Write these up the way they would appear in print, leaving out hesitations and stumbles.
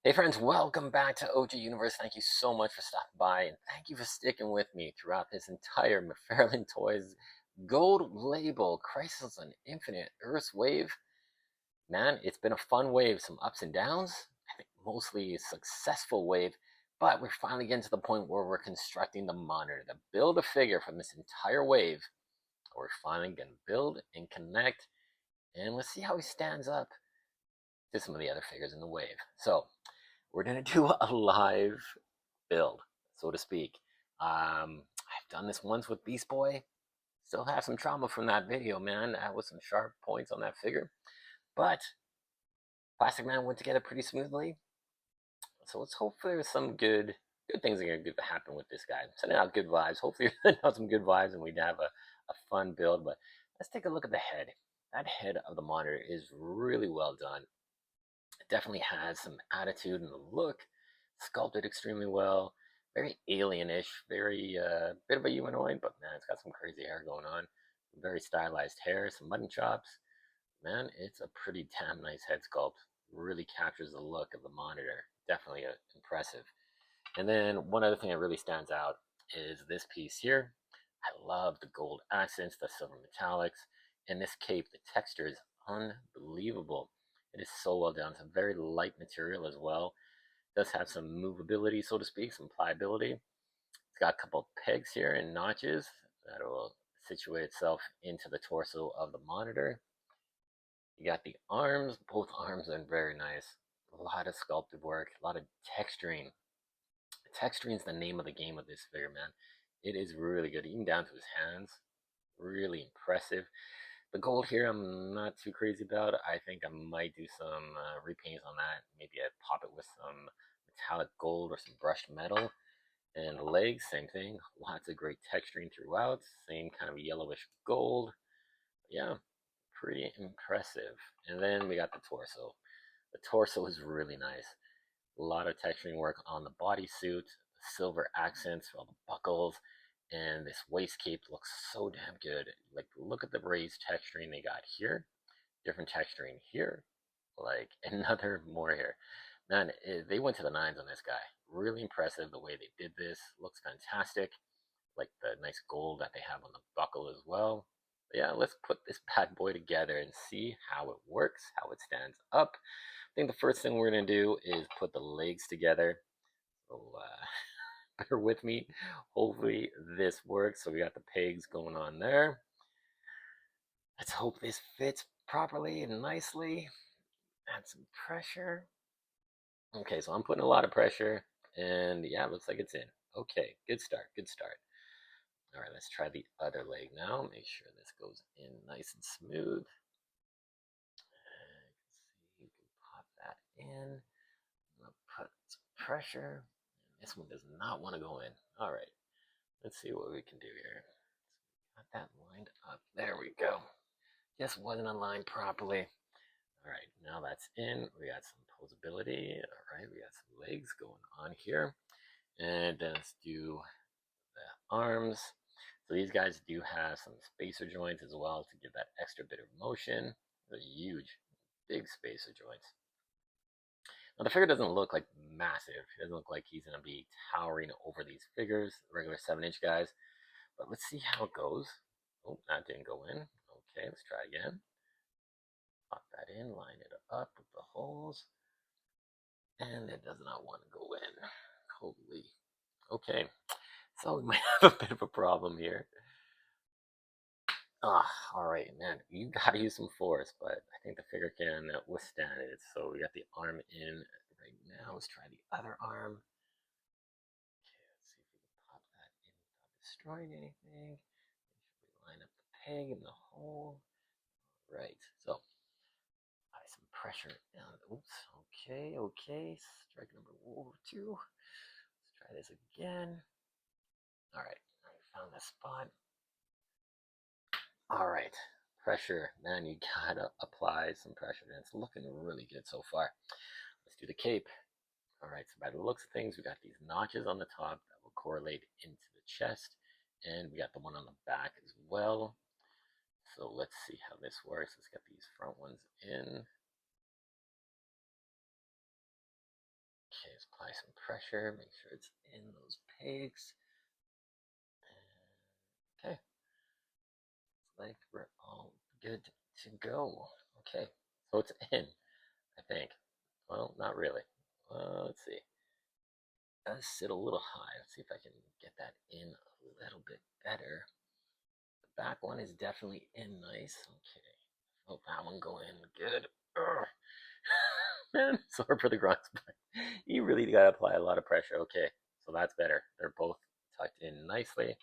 Hey friends, welcome back to OG Universe. Thank you so much for stopping by, and thank you for sticking with me throughout this entire Mcfarlane Toys Gold Label Crisis on Infinite Earth's wave. Man, it's been a fun wave, some ups and downs. I think mostly a successful wave, but we're finally getting to the point where we're constructing the monitor to build a figure from this entire wave. We're finally gonna build and connect, and let's see how he stands up to some of the other figures in the wave. So we're gonna do a live build, so to speak. I've done this once with Beast Boy. Still have some trauma from that video, man. That was some sharp points on that figure. But Plastic Man went together pretty smoothly. So let's hope there's some good things are gonna happen with this guy. Sending out good vibes. Hopefully sending out some good vibes and we'd have a fun build. But let's take a look at the head. That head of the monitor is really well done. It definitely has some attitude in the look, sculpted extremely well, very alienish, very bit of a humanoid, but man, it's got some crazy hair going on, very stylized hair, some mutton chops. Man, it's a pretty damn nice head sculpt. Really captures the look of the monitor. Definitely impressive. And then one other thing that really stands out is this piece here. I love the gold accents, the silver metallics, and this cape. The texture is unbelievable. It is so well done. It's a very light material as well. It does have some movability, so to speak, some pliability. It's got a couple of pegs here and notches that will situate itself into the torso of the monitor. You got the arms. Both arms are very nice. A lot of sculpted work, a lot of texturing. Texturing is the name of the game with this figure, man. It is really good, even down to his hands. Really impressive. The gold here, I'm not too crazy about. I think I might do some repaints on that. Maybe I pop it with some metallic gold or some brushed metal. And the legs, same thing. Lots of great texturing throughout. Same kind of yellowish gold. Yeah, pretty impressive. And then we got the torso. The torso is really nice. A lot of texturing work on the bodysuit, silver accents, all the buckles, and this waist cape looks so damn good. Like, look at the raised texturing they got here, different texturing here, like another more here. Man, they went to the nines on this guy. Really impressive the way they did this. Looks fantastic. Like the nice gold that they have on the buckle as well. But yeah, let's put this bad boy together and see how it works, how it stands up. I think the first thing we're gonna do is put the legs together. So bear with me. Hopefully this works. So we got the pegs going on there. Let's hope this fits properly and nicely. Add some pressure. Okay, so I'm putting a lot of pressure, and yeah, it looks like it's in. Okay, good start, good start. All right, let's try the other leg now. Make sure this goes in nice and smooth. You can pop that in. I'm gonna put some pressure. This one does not want to go in. All right, let's see what we can do here. Got that lined up. There we go. Just wasn't aligned properly. All right, now that's in. We got some posability. All right, we got some legs going on here. And then let's do the arms. So these guys do have some spacer joints as well to give that extra bit of motion. They're huge, big spacer joints. Now the figure doesn't look like massive. It doesn't look like he's gonna be towering over these figures, regular 7-inch guys. But let's see how it goes. Oh, that didn't go in. Okay, let's try again. Pop that in, line it up with the holes. And it does not want to go in. Holy. Okay, so we might have a bit of a problem here. All right, man. You gotta use some force, but I think the figure can withstand it. So we got the arm in right now. Let's try the other arm. Okay, let's see if we can pop that in without destroying anything. Make sure we line up the peg in the hole. Right. So apply some pressure down. Oops. Okay. Okay. Strike number two. Let's try this again. All right. I found the spot. All right. Pressure. Man, you gotta apply some pressure. And it's looking really good so far. Let's do the cape. All right. So by the looks of things, we got these notches on the top that will correlate into the chest. And we got the one on the back as well. So let's see how this works. Let's get these front ones in. Okay, let's apply some pressure. Make sure it's in those pegs. Okay, looks like we're all good to go. Okay, so it's in, I think. Well, not really. Let's see. It does sit a little high. Let's see if I can get that in a little bit better. The back one is definitely in nice. Okay. Hope that one go in good. Man, sorry for the grunts, but you really gotta apply a lot of pressure. Okay, so that's better. They're both tucked in nicely.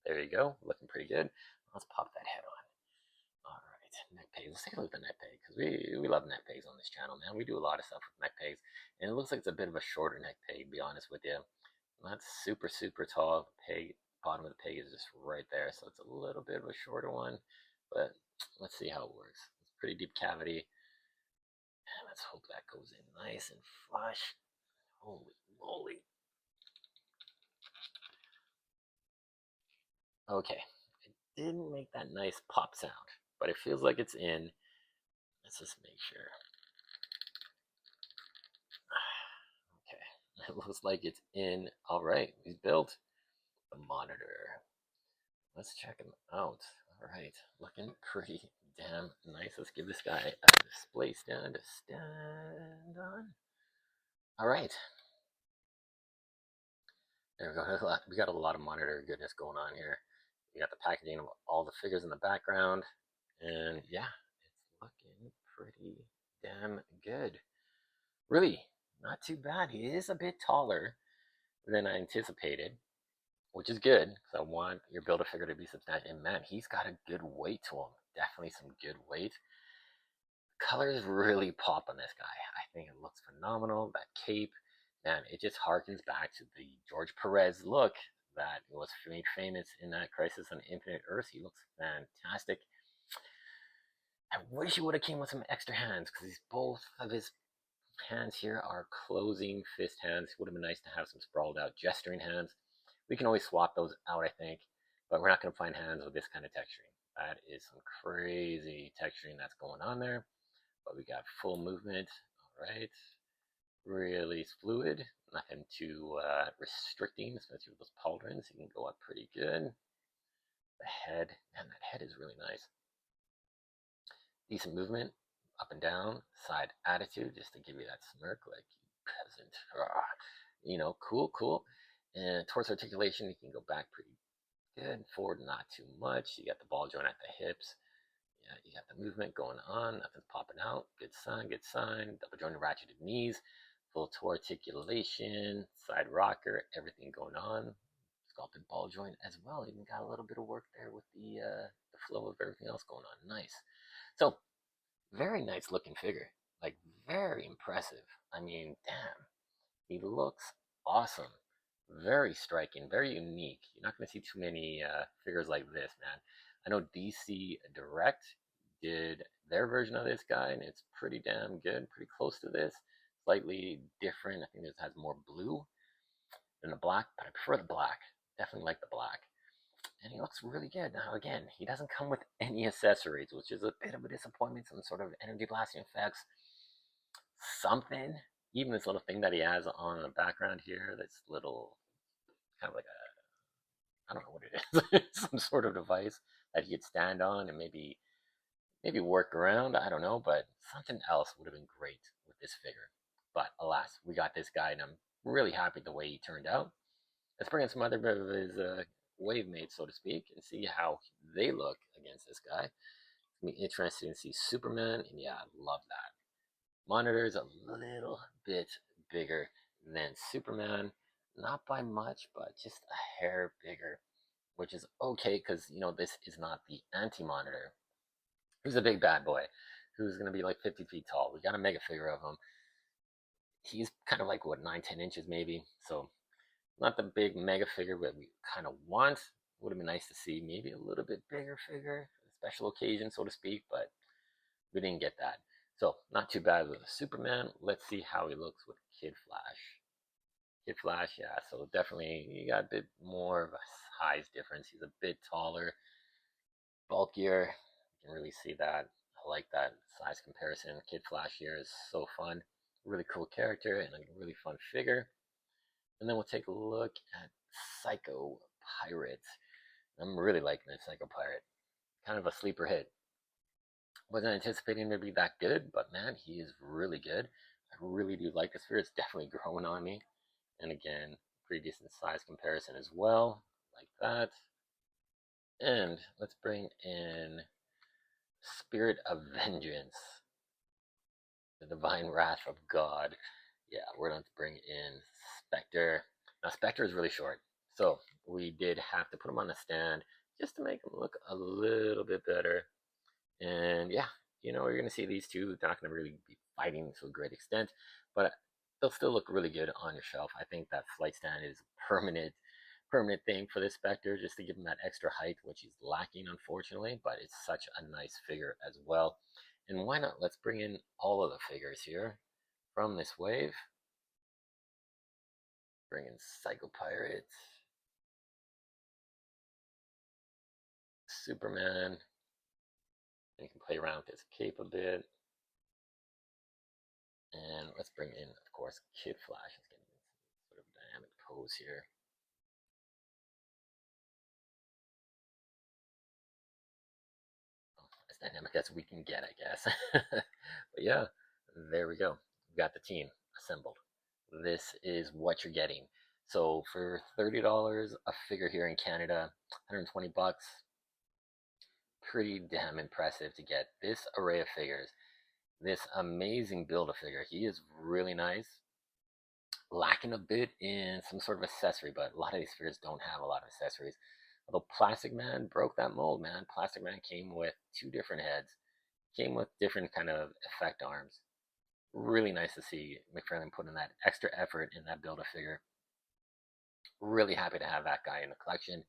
There you go, looking pretty good. Let's pop that head on. All right, neck pegs. Let's take a look at the neck peg because we love neck pegs on this channel, man. We do a lot of stuff with neck pegs, and it looks like it's a bit of a shorter neck peg. To be honest with you, not super tall. Peg bottom of the peg is just right there, so it's a little bit of a shorter one. But let's see how it works. It's pretty deep cavity. And let's hope that goes in nice and flush. Holy moly. Okay, it didn't make that nice pop sound, but it feels like it's in. Let's just make sure. Okay, it looks like it's in. All right, he's built the monitor. Let's check him out. All right, looking pretty damn nice. Let's give this guy a display stand to stand on. All right. There we go. We got a lot of monitor goodness going on here. You got the packaging of all the figures in the background. And yeah, it's looking pretty damn good. Really, not too bad. He is a bit taller than I anticipated, which is good because I want your Build-A-Figure to be substantial. And man, he's got a good weight to him. Definitely some good weight. Colors really pop on this guy. I think it looks phenomenal. That cape, man, it just harkens back to the George Perez look that was made famous in that Crisis on Infinite Earth. He looks fantastic. I wish he would have came with some extra hands because both of his hands here are closing fist hands. It would have been nice to have some sprawled out gesturing hands. We can always swap those out, I think, but we're not going to find hands with this kind of texturing. That is some crazy texturing that's going on there. But we got full movement. All right, really fluid, nothing too restricting, especially with those pauldrons. You can go up pretty good. The head, man, that head is really nice. Decent movement, up and down, side attitude, just to give you that smirk, like you peasant. You know, cool. And torso articulation, you can go back pretty good. Forward, not too much. You got the ball joint at the hips. Yeah, you got the movement going on. Nothing's popping out. Good sign. Double jointed ratcheted knees. Full toe articulation. Side rocker. Everything going on. Sculpted ball joint as well. Even got a little bit of work there with the flow of everything else going on. Nice. So, very nice looking figure. Like, very impressive. I mean, damn. He looks awesome. Very striking. Very unique. You're not going to see too many figures like this, man. I know DC Direct did their version of this guy, and it's pretty damn good. Pretty close to this. Slightly different. I think this has more blue than the black, but I prefer the black. Definitely like the black. And he looks really good. Now, again, he doesn't come with any accessories, which is a bit of a disappointment. Some sort of energy blasting effects. Something. Even this little thing that he has on the background here, this little, kind of like I don't know what it is, some sort of device that he could stand on and maybe work around. I don't know, but something else would have been great with this figure. But alas, we got this guy, and I'm really happy the way he turned out. Let's bring in some other of his wave mates, so to speak, and see how they look against this guy. It's gonna be interesting to see Superman, and yeah, I love that. Monitor is a little bit bigger than Superman, not by much, but just a hair bigger, which is okay because you know this is not the anti-monitor. Who's a big bad boy, who's gonna be like 50 feet tall. We got a mega figure of him. He's kind of like what 9-10 inches maybe, so not the big mega figure that we kind of want. Would have been nice to see maybe a little bit bigger figure, special occasion, so to speak, but we didn't get that. So not too bad with Superman. Let's see how he looks with Kid Flash. Kid Flash, yeah, so definitely you got a bit more of a size difference. He's a bit taller, bulkier. You can really see that. I like that size comparison. Kid Flash here is so fun. really cool character and a really fun figure. And then we'll take a look at Psycho Pirate. I'm really liking this Psycho Pirate. Kind of a sleeper hit. Wasn't anticipating to be that good, but man, he is really good. I really do like this figure. It's definitely growing on me. And again, pretty decent size comparison as well, like that. And let's bring in Spirit of Vengeance, the Divine Wrath of God. Yeah, we're going to bring in Spectre. Now, Spectre is really short, so we did have to put him on a stand just to make him look a little bit better. And yeah, you're going to see these two. They're not going to really be fighting to a great extent, but they'll still look really good on your shelf. I think that flight stand is permanent thing for this Spectre, just to give him that extra height, which he's lacking, unfortunately, but it's such a nice figure as well. And why not? Let's bring in all of the figures here from this wave. Bring in Psycho Pirate, Superman. And you can play around with his cape a bit. And let's bring in, of course, Kid Flash. Let's get in sort of dynamic pose here. As dynamic as we can get, I guess. But yeah, there we go. We've got the team assembled. This is what you're getting. So for $30 a figure here in Canada, 120 bucks, pretty damn impressive to get this array of figures. This amazing Build-A-Figure. He is really nice. Lacking a bit in some sort of accessory, but a lot of these figures don't have a lot of accessories. Although Plastic Man broke that mold, man. Plastic Man came with two different heads, came with different kind of effect arms. Really nice to see Mcfarlane put in that extra effort in that Build-A-Figure. Really happy to have that guy in the collection.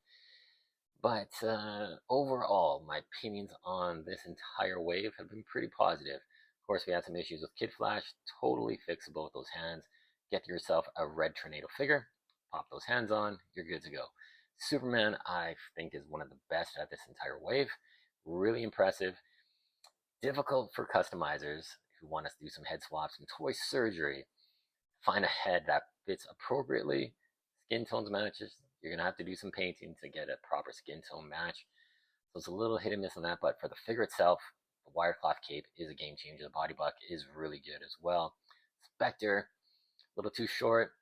But overall, my opinions on this entire wave have been pretty positive. Of course, we had some issues with Kid Flash, totally fixable with those hands. Get yourself a red tornado figure, pop those hands on, you're good to go. Superman, I think, is one of the best at this entire wave. Really impressive. Difficult for customizers who want us to do some head swaps, some toy surgery. Find a head that fits appropriately, skin tones matches. You're going to have to do some painting to get a proper skin tone match. So it's a little hit and miss on that, but for the figure itself, the wire cloth cape is a game changer. The body buck is really good as well. Spectre, a little too short.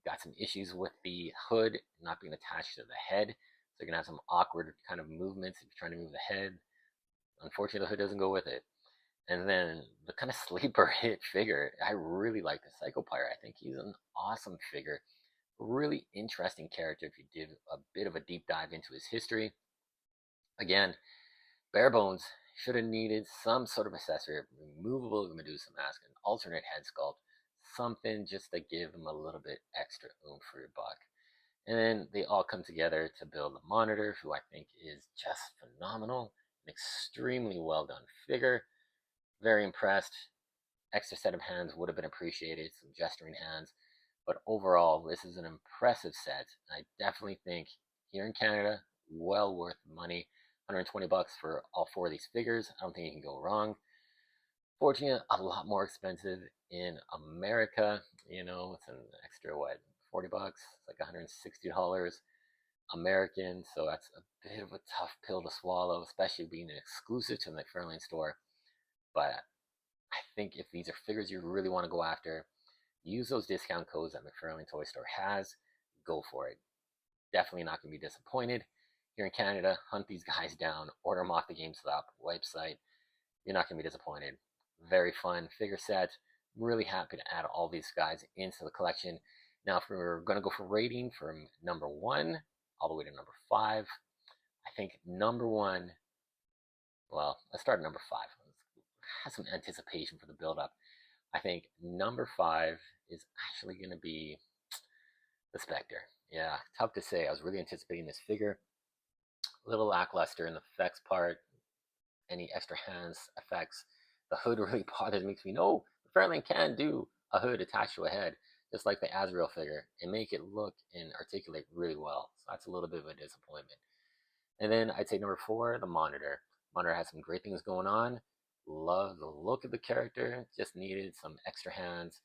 Got some issues with the hood not being attached to the head. So you're going to have some awkward kind of movements if you're trying to move the head. Unfortunately, the hood doesn't go with it. And then the kind of sleeper hit figure, I really like the Psycho Pirate. I think he's an awesome figure. Really interesting character if you did a bit of a deep dive into his history. Again, bare bones, should have needed some sort of accessory, removable Medusa mask, an alternate head sculpt, something just to give him a little bit extra oomph for your buck. And then they all come together to build the Monitor, who I think is just phenomenal. An extremely well done figure. Very impressed. Extra set of hands would have been appreciated, some gesturing hands. But overall, this is an impressive set. I definitely think here in Canada, well worth the money. 120 bucks for all four of these figures. I don't think you can go wrong. Fortunately, a lot more expensive in America. It's an extra, 40 bucks? It's like $160 American. So that's a bit of a tough pill to swallow, especially being an exclusive to the Mcfarlane store. But I think if these are figures you really want to go after, use those discount codes that Mcfarlane Toy Store has. Go for it. Definitely not going to be disappointed. Here in Canada, hunt these guys down. Order them off the GameStop website. You're not going to be disappointed. Very fun figure set. Really happy to add all these guys into the collection. Now, if we're going to go for rating from number 1 all the way to number 5, I think number 1, well, let's start at number 5. Let's have some anticipation for the build-up. I think number 5 is actually going to be the Spectre. Yeah, tough to say. I was really anticipating this figure. A little lackluster in the effects part. Any extra hands effects. The hood really bothers me. Makes me know Mcfarlane can do a hood attached to a head, just like the Azrael figure, and make it look and articulate really well. So that's a little bit of a disappointment. And then I'd say number 4, the Monitor. Monitor has some great things going on. Love the look of the character. Just needed some extra hands.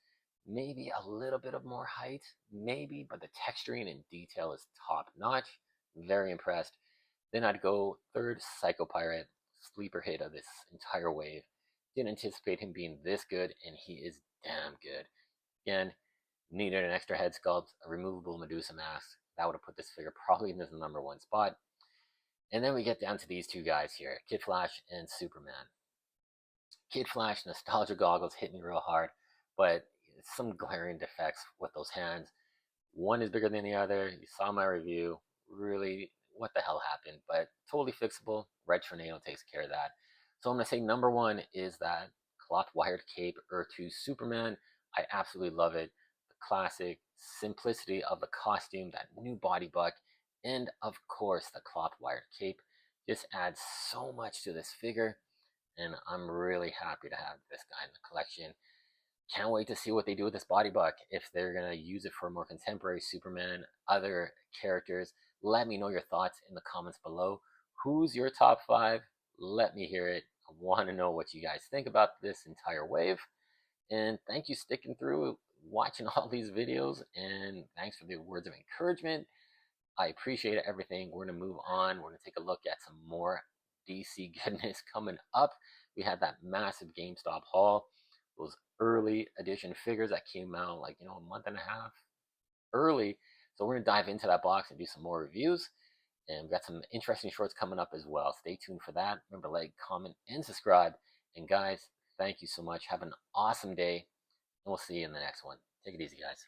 Maybe a little bit of more height. Maybe, but the texturing and detail is top notch. Very impressed. Then I'd go third Psycho Pirate, sleeper hit of this entire wave. Didn't anticipate him being this good, and he is damn good. Again, needed an extra head sculpt, a removable Medusa mask. That would have put this figure probably in the #1 spot. And then we get down to these two guys here, Kid Flash and Superman. Kid Flash nostalgia goggles hit me real hard, but some glaring defects with those hands. One is bigger than the other. You saw my review. Really, what the hell happened? But totally fixable. Red Tornado takes care of that. So I'm going to say #1 is that cloth wired cape Earth 2 Superman. I absolutely love it. The classic simplicity of the costume, that new body buck, and of course the cloth wired cape just adds so much to this figure. And I'm really happy to have this guy in the collection. Can't wait to see what they do with this body buck. If they're going to use it for more contemporary Superman, other characters, let me know your thoughts in the comments below. Who's your top 5? Let me hear it. I want to know what you guys think about this entire wave. And thank you sticking through, watching all these videos, and thanks for the words of encouragement. I appreciate everything. We're going to move on. We're going to take a look at some more DC goodness coming up. We had that massive GameStop haul, those early edition figures that came out like, a month and a half early. So we're going to dive into that box and do some more reviews. And we've got some interesting shorts coming up as well. Stay tuned for that. Remember to like, comment, and subscribe. And guys, thank you so much. Have an awesome day. And we'll see you in the next one. Take it easy, guys.